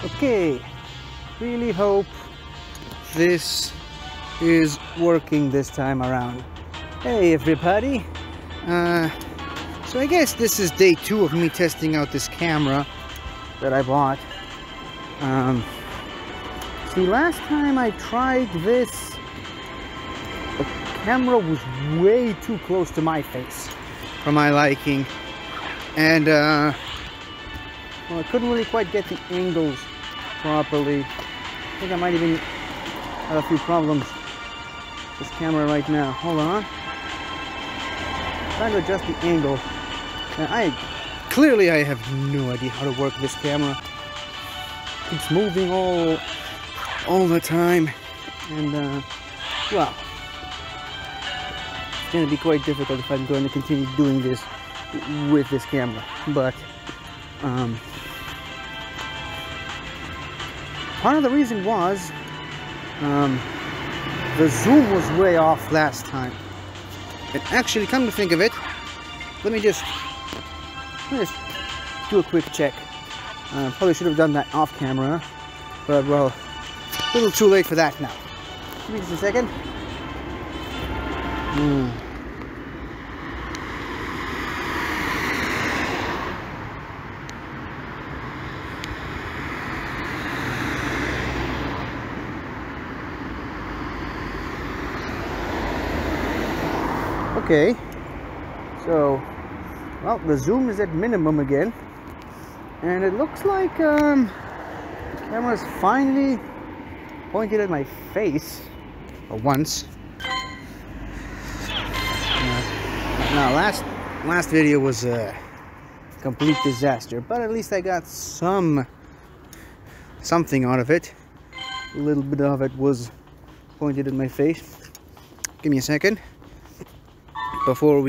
Okay, really hope this is working this time around. Hey everybody, so I guess this is day 2 of me testing out this camera that I bought. See, last time I tried this, the camera was way too close to my face for my liking, and well, I couldn't really quite get the angles properly. I think I might even have a few problems with this camera right now. Hold on. Trying to adjust the angle. Now, clearly I have no idea how to work this camera. It's moving all the time, and well, it's going to be quite difficult if I'm going to continue doing this with this camera. But part of the reason was the zoom was way off last time. And actually, come to think of it, let me just do a quick check. Probably should have done that off camera, but well, a little too late for that now. Give me just a second. Okay, so, well, the zoom is at minimum again, and it looks like the camera's finally pointed at my face for once. Now, last video was a complete disaster, but at least I got something out of it. A little bit of it was pointed at my face. Give me a second. Before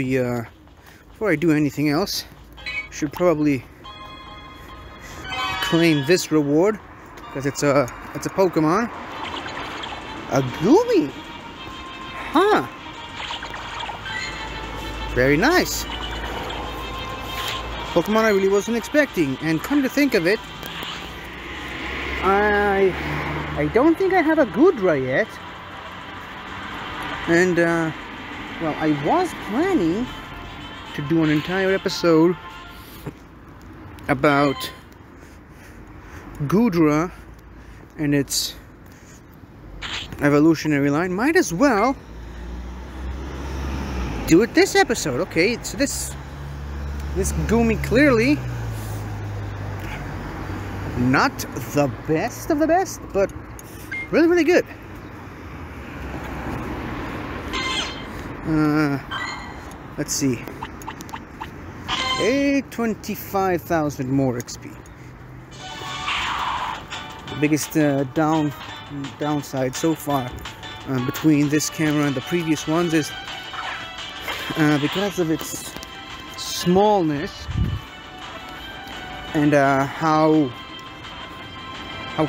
I do anything else, should probably claim this reward because it's a Pokémon, a Goomy, huh? Very nice. Pokemon I really wasn't expecting, and come to think of it, I don't think I have a Goodra yet, and well, I was planning to do an entire episode about Goodra and its evolutionary line. Might as well do it this episode. Okay, so this Goomy clearly not the best of the best, but really, really good. Let's see. 25,000 more XP. The biggest downside so far between this camera and the previous ones is because of its smallness and how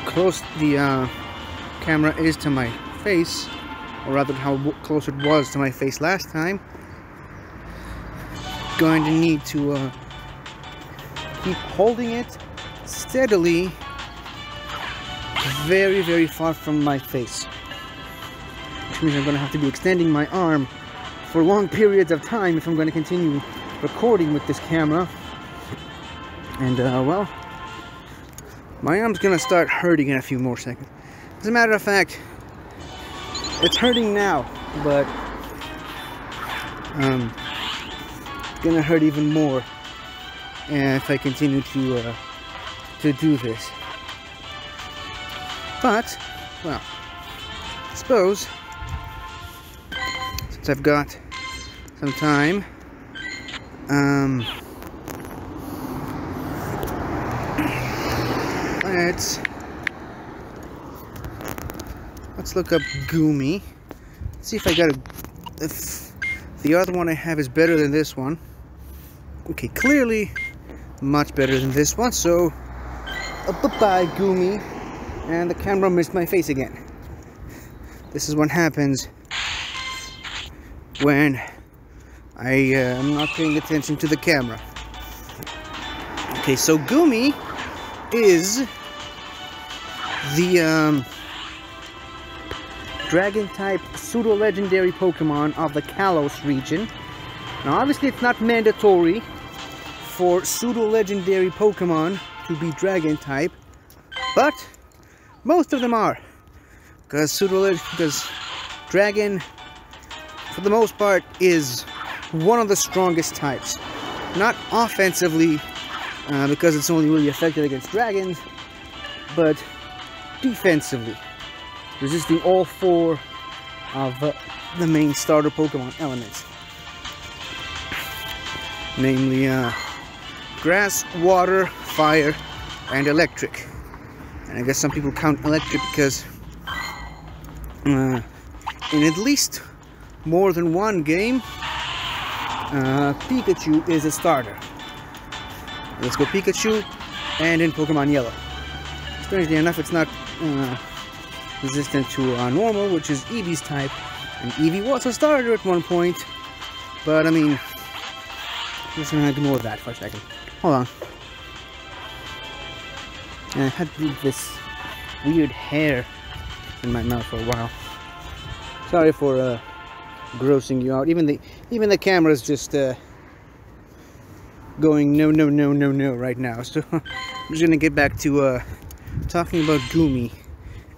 close the camera is to my face, or rather how close it was to my face last time. Going to need to keep holding it steadily very, very far from my face, which means I'm going to have to be extending my arm for long periods of time if I'm going to continue recording with this camera. And well, my arm's going to start hurting in a few more seconds. As a matter of fact, it's hurting now, but gonna hurt even more if I continue to do this. But, well, I suppose since I've got some time, let's look up Goomy. See if I got if the other one I have is better than this one. Okay, clearly much better than this one, so bye-bye Goomy. And the camera missed my face again. This is what happens when I am not paying attention to the camera. Okay, so Goomy is the Dragon-type pseudo-legendary Pokemon of the Kalos region. Now, obviously, it's not mandatory for pseudo-legendary Pokemon to be Dragon-type, but most of them are, because Dragon, for the most part, is one of the strongest types. Not offensively, because it's only really effective against dragons, but defensively, resisting all 4 of the main starter Pokemon elements. Namely, grass, water, fire, and electric. And I guess some people count electric because in at least more than one game, Pikachu is a starter. Let's go Pikachu, and in Pokemon Yellow. Strangely enough, it's not resistant to normal, which is Eevee's type, and Eevee was a starter at one point, but I mean, I'm just gonna ignore that for a second. Hold on. I had this weird hair in my mouth for a while. Sorry for grossing you out. Even the camera's just going no right now. So I'm just gonna get back to talking about Goomy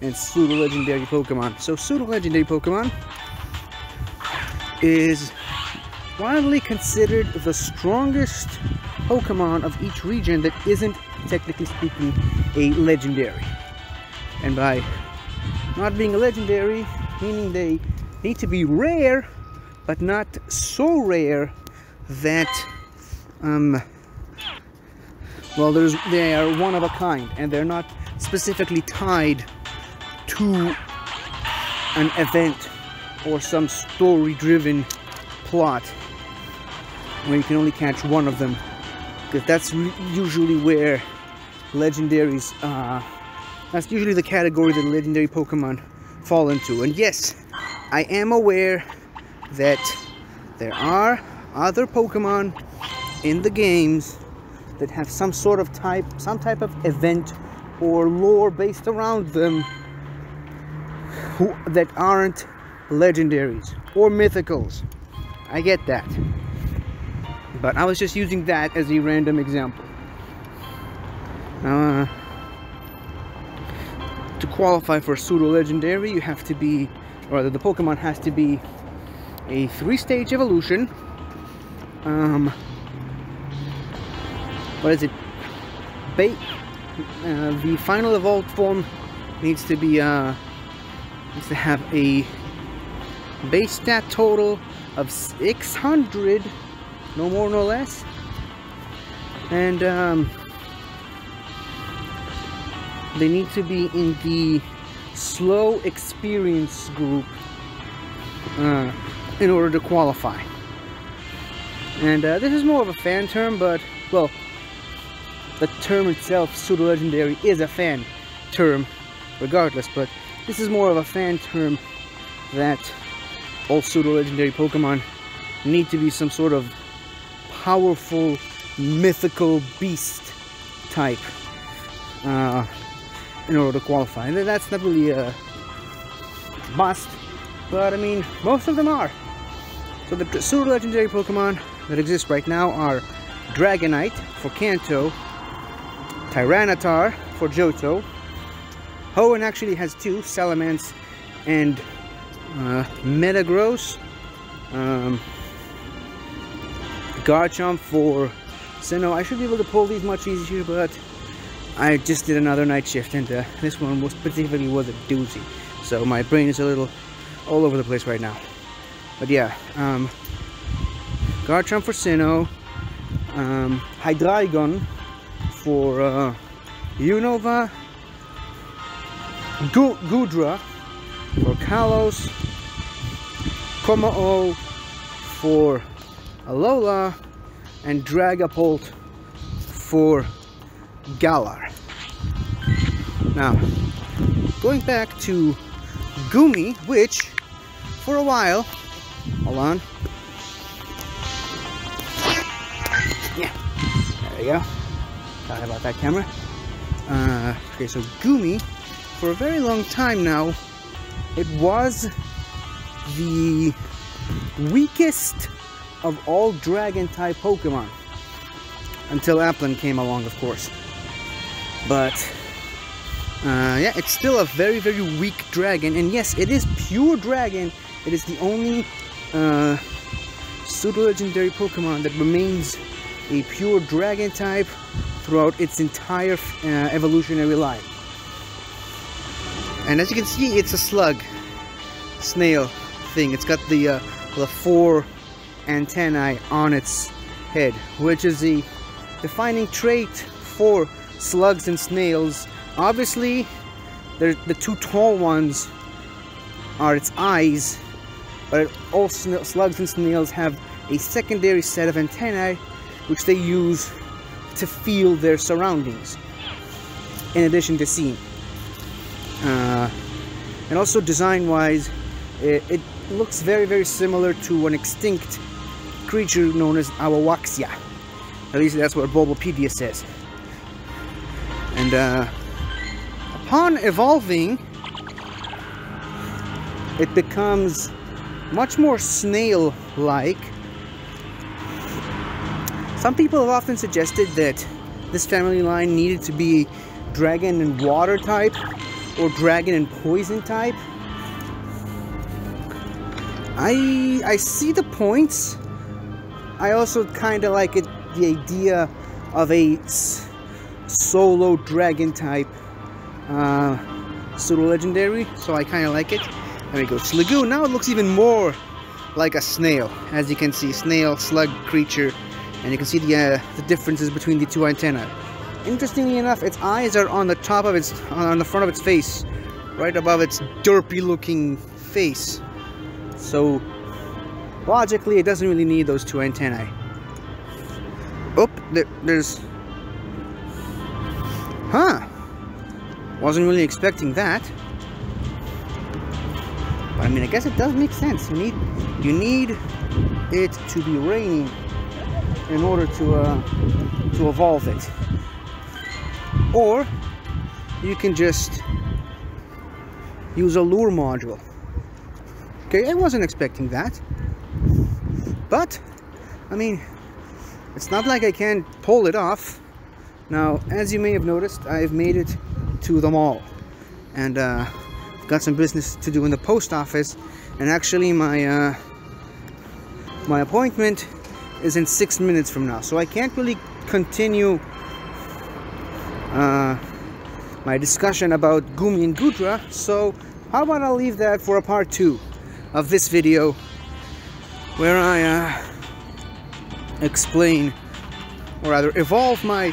and pseudo-legendary Pokemon. So pseudo-legendary Pokemon is widely considered the strongest Pokemon of each region that isn't, technically speaking, a legendary. And by not being a legendary, meaning they need to be rare, but not so rare that well, they are one of a kind, and they're not specifically tied to an event or some story-driven plot where you can only catch one of them, because that's usually where legendaries, that's usually the category that legendary Pokemon fall into. And yes, I am aware that there are other Pokemon in the games that have some type of event or lore based around them that aren't legendaries or mythicals. I get that, but I was just using that as a random example. To qualify for pseudo-legendary, you have to be, or the Pokemon has to be a 3-stage evolution. What is it? The final evolved form needs to be needs to have a base stat total of 600, no more, no less, and they need to be in the slow experience group in order to qualify. And this is more of a fan term, but, well, the term itself, pseudo-legendary, is a fan term regardless, but this is more of a fan term that all pseudo-legendary Pokemon need to be some sort of powerful, mythical beast type in order to qualify. And that's not really a must, but I mean, most of them are. So the pseudo-legendary Pokemon that exist right now are Dragonite for Kanto, Tyranitar for Johto. Hoenn actually has 2, Salamence and Metagross. Garchomp for Sinnoh. I should be able to pull these much easier, but I just did another night shift, and this one was a doozy. So my brain is a little all over the place right now. But yeah, Garchomp for Sinnoh, Hydreigon for Unova, Gudra for Kalos, Komao for Alola, and Dragapult for Galar. Now, going back to Goomy, which for a while, hold on, yeah, there we go, sorry about that camera. Okay, so Goomy for a very long time now, it was the weakest of all dragon-type Pokemon. Until Applin came along, of course. But, yeah, it's still a very, very weak dragon. And yes, it is pure dragon. It is the only pseudo-legendary Pokemon that remains a pure dragon type throughout its entire evolutionary life. And as you can see, it's a slug, snail thing. It's got the 4 antennae on its head, which is the defining trait for slugs and snails. Obviously, the 2 tall ones are its eyes, but all slugs and snails have a secondary set of antennae which they use to feel their surroundings, in addition to seeing. And also design-wise, it looks very, very similar to an extinct creature known as Awawaxia. At least that's what Bulbapedia says. And upon evolving, it becomes much more snail-like. Some people have often suggested that this family line needed to be dragon and water type, or dragon and poison type. I see the points. I also kind of like it, the idea of a solo dragon type pseudo-legendary, so I kind of like it. There we go, Sliggoo. Now it looks even more like a snail, as you can see, snail, slug creature, and you can see the differences between the 2 antennae. Interestingly enough, its eyes are on the top of on the front of its face, right above its derpy-looking face. So logically, it doesn't really need those 2 antennae. Oh, there's... Huh. Wasn't really expecting that. But I mean, I guess it does make sense. You need it to be raining in order to evolve it. Or you can just use a lure module. Okay, I wasn't expecting that. But, I mean, it's not like I can't pull it off. Now, as you may have noticed, I've made it to the mall. And I've got some business to do in the post office. And actually, my appointment is in 6 minutes from now. So I can't really continue my discussion about Goomy and Goodra. So how about I'll leave that for a part 2 of this video, where I explain, or rather evolve my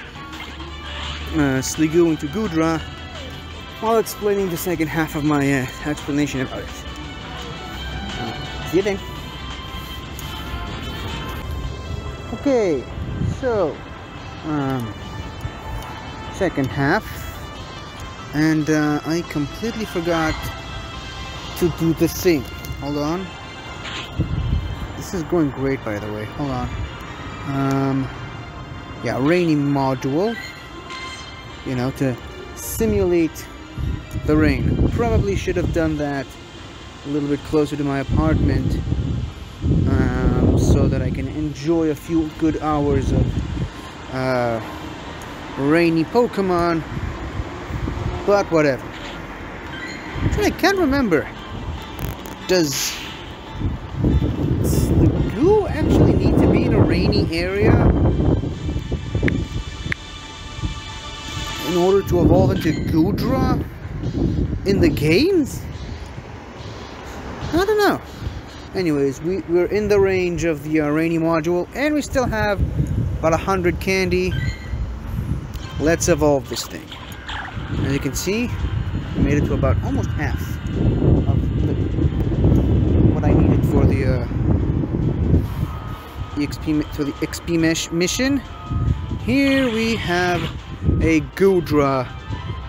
Sliggoo into Goodra, while explaining the second half of my explanation about it. See you then. Okay, so second half, and I completely forgot to do the thing. Hold on. This is going great, by the way. Hold on. Yeah, rainy module. You know, to simulate the rain. Probably should have done that a little bit closer to my apartment, so that I can enjoy a few good hours of rainy Pokemon. But whatever. Actually, I can't remember. Does Sliggoo actually need to be in a rainy area in order to evolve into Goodra in the games? I don't know. Anyways, we're in the range of the rainy module, and we still have about 100 candy. Let's evolve this thing. As you can see, I made it to about almost half of what I needed for the XP mission. Here we have a Goodra,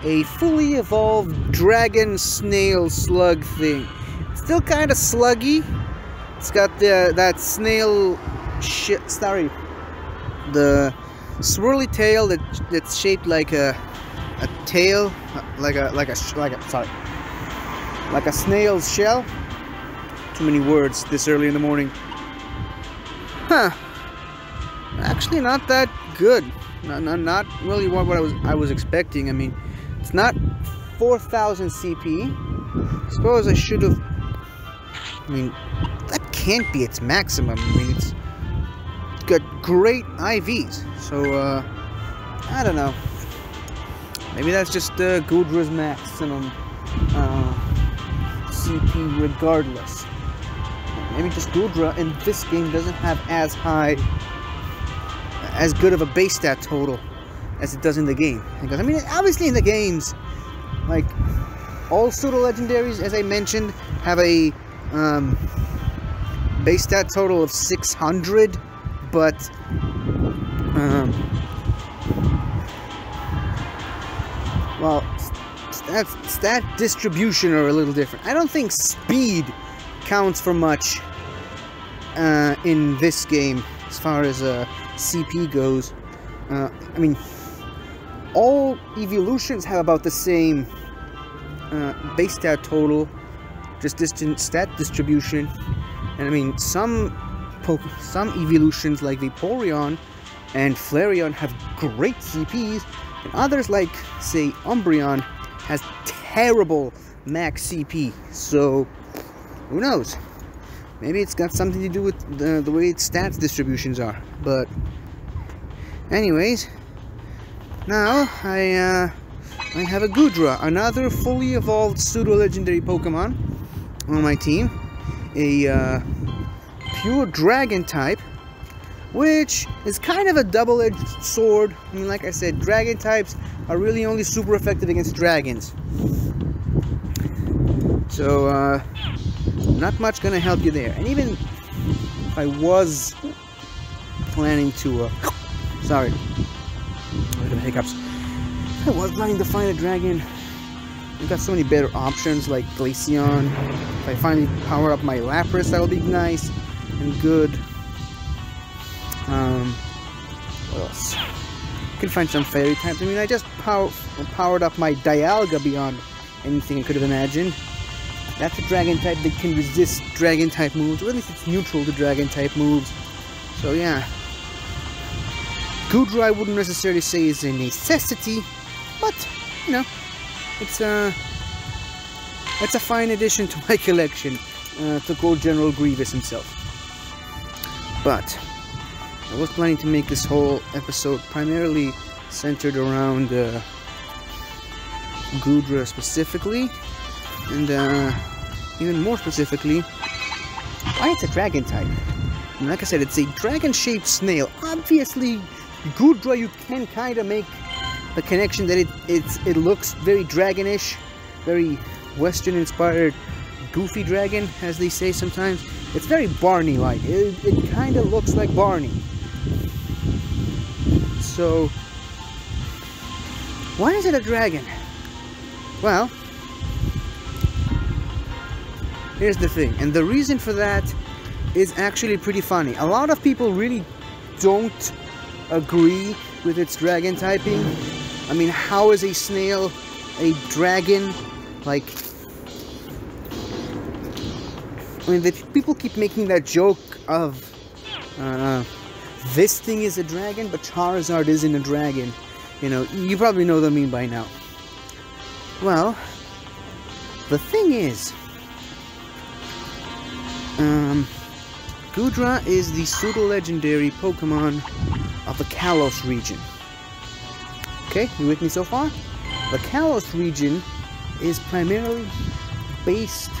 a fully evolved dragon snail slug thing. It's still kind of sluggy. It's got that snail the swirly tail that's shaped like a a tail, like a snail's shell. Too many words this early in the morning. Huh. Actually, not that good. Not really what I was expecting. I mean, it's not 4,000 CP. Suppose I should have. I mean, that can't be its maximum. I mean, it's got great IVs. So, I don't know. Maybe that's just Goodra's maximum CP regardless. Maybe just Goodra in this game doesn't have as good of a base stat total as it does in the game. Because, I mean, obviously in the games, like, all pseudo-legendaries, as I mentioned, have a base stat total of 600, but well, stat distribution are a little different. I don't think speed counts for much in this game as far as CP goes. I mean, all evolutions have about the same base stat total, just distant stat distribution. And I mean, some evolutions like Vaporeon and Flareon have great CPs, and others like, say, Umbreon has terrible max CP. So, who knows? Maybe it's got something to do with the way its stats distributions are. But, anyways, now I have a Goodra, another fully evolved pseudo-legendary Pokemon on my team. A pure dragon type, which is kind of a double-edged sword. I mean, like I said, dragon types are really only super effective against dragons. So, not much gonna help you there. And even if I was planning to, sorry, look at the hiccups. If I was planning to find a dragon, we've got so many better options like Glaceon. If I finally power up my Lapras, that'll be nice and good. What else? I could find some fairy types. I mean, I just powered up my Dialga beyond anything I could have imagined. That's a dragon type that can resist dragon type moves, or at least it's neutral to dragon type moves. So yeah, Goodra I wouldn't necessarily say is a necessity, but you know, it's a fine addition to my collection, to quote General Grievous himself. But I was planning to make this whole episode primarily centered around Goodra specifically, and even more specifically, why it's a dragon type. And like I said, it's a dragon-shaped snail. Obviously, Goodra, you can kind of make the connection that it looks very dragonish, very Western-inspired, goofy dragon, as they say sometimes. It's very Barney-like. It kind of looks like Barney. So, why is it a dragon? Well, here's the thing, and the reason for that is actually pretty funny. A lot of people really don't agree with its dragon typing. I mean, how is a snail a dragon? Like, I mean, people keep making that joke of this thing is a dragon, but Charizard isn't a dragon. You know, you probably know what I mean by now. Well, the thing is, Goodra is the pseudo-legendary Pokemon of the Kalos region. Okay, you with me so far? The Kalos region is primarily based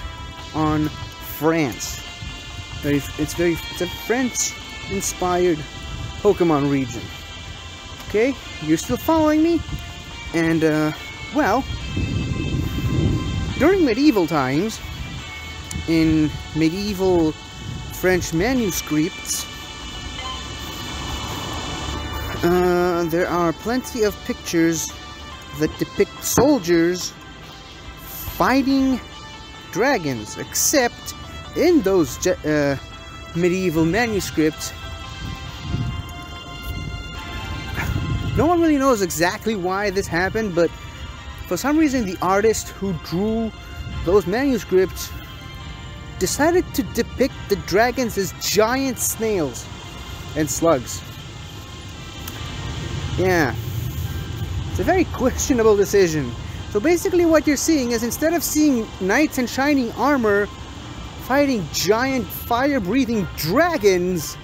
on France. It's a French-inspired Pokemon region. Okay, you're still following me? And, well, during medieval times, in medieval French manuscripts, there are plenty of pictures that depict soldiers fighting dragons, except in those medieval manuscripts, no one really knows exactly why this happened, but for some reason the artist who drew those manuscripts decided to depict the dragons as giant snails and slugs. Yeah, it's a very questionable decision. So basically what you're seeing is, instead of seeing knights in shining armor fighting giant fire-breathing dragons,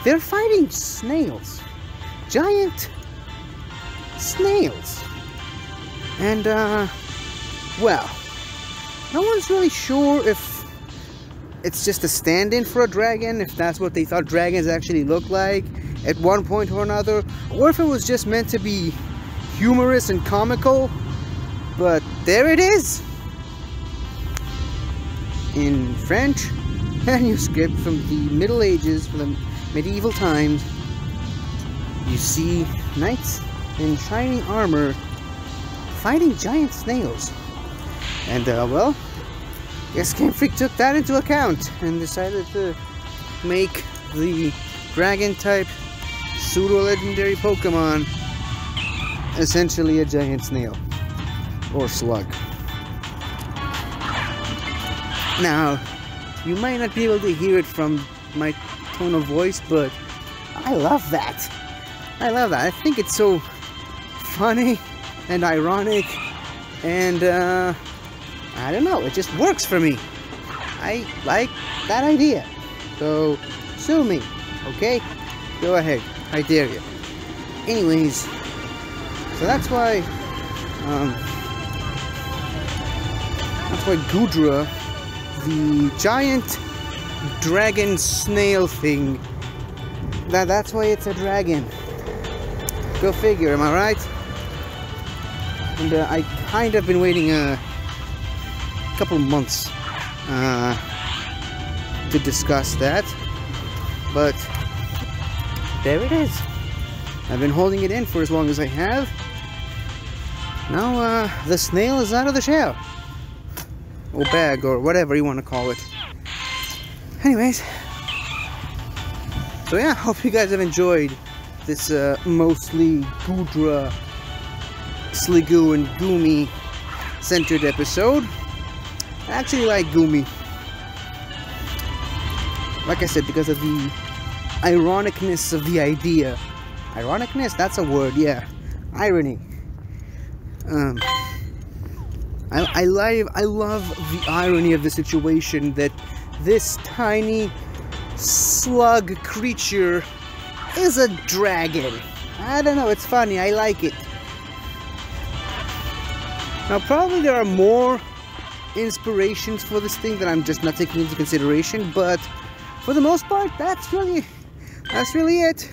they're fighting snails. Giant snails. And, well, no one's really sure if it's just a stand-in for a dragon, if that's what they thought dragons actually look like at one point or another, or if it was just meant to be humorous and comical. But there it is, in French manuscript from the Middle Ages, from the medieval times. You see knights in shining armor fighting giant snails. And well, guess Game Freak took that into account and decided to make the dragon type pseudo legendary Pokemon essentially a giant snail or slug. Now, you might not be able to hear it from my tone of voice, but I love that. I love that. I think it's so funny and ironic, and I don't know, it just works for me. I like that idea. So, sue me, okay? Go ahead, I dare you. Anyways, so that's why Goodra, the giant dragon snail thing, that's why it's a dragon. Go figure, am I right? And I kind of been waiting a couple months to discuss that, but there it is. I've been holding it in for as long as I have. Now the snail is out of the shell, or bag, or whatever you want to call it. Anyways, so yeah, hope you guys have enjoyed this mostly Goodra, Sliggoo, and Goomy centered episode. I actually like Goomy, like I said, because of the ironicness of the idea. Ironicness? That's a word, yeah. Irony. I love the irony of the situation, that this tiny slug creature is a dragon. I don't know, it's funny, I like it. Now probably there are more inspirations for this thing that I'm just not taking into consideration, but for the most part, that's really it.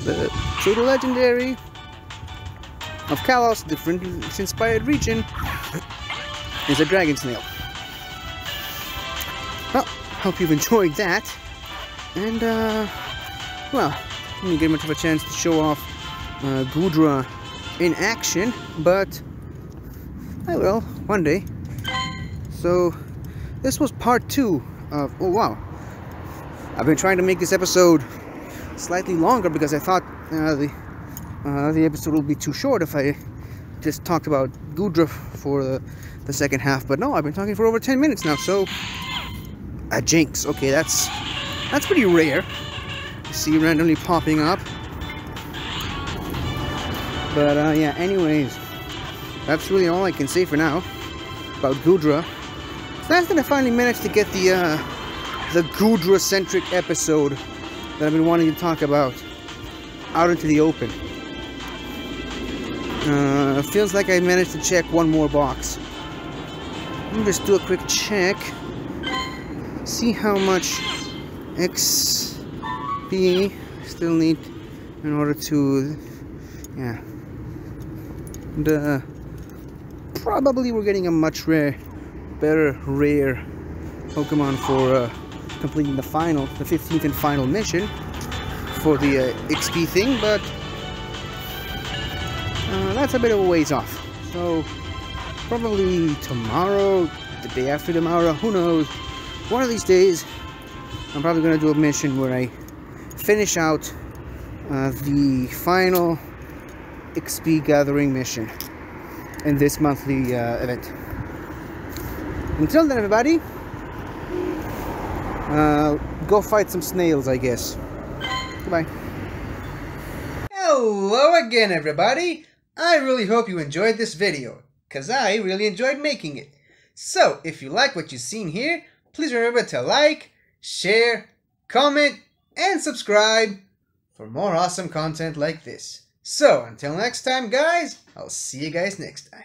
The pseudo legendary of Kalos, the French inspired region, is a dragon snail. Well, hope you've enjoyed that. And well, didn't get much of a chance to show off Goodra in action, but I will one day. So this was part 2 of, oh wow, I've been trying to make this episode slightly longer because I thought the episode will be too short if I just talked about Goodra for the second half, but no, I've been talking for over 10 minutes now, so a jinx. Okay, that's pretty rare to see randomly popping up. But yeah, anyways, that's really all I can say for now about Goodra. It's nice that I finally managed to get the Goodra-centric episode that I've been wanting to talk about out into the open. Feels like I managed to check one more box. Let me just do a quick check. See how much XP I still need in order to, yeah. And probably we're getting a much better rare Pokemon for completing the 15th and final mission for the XP thing, but that's a bit of a ways off. So probably tomorrow, the day after tomorrow, who knows, one of these days I'm probably going to do a mission where I finish out the final XP gathering mission in this monthly event. Until then, everybody, go fight some snails, I guess. Goodbye. Hello again, everybody. I really hope you enjoyed this video, because I really enjoyed making it. So, if you like what you've seen here, please remember to like, share, comment, and subscribe for more awesome content like this. So, until next time, guys, I'll see you guys next time.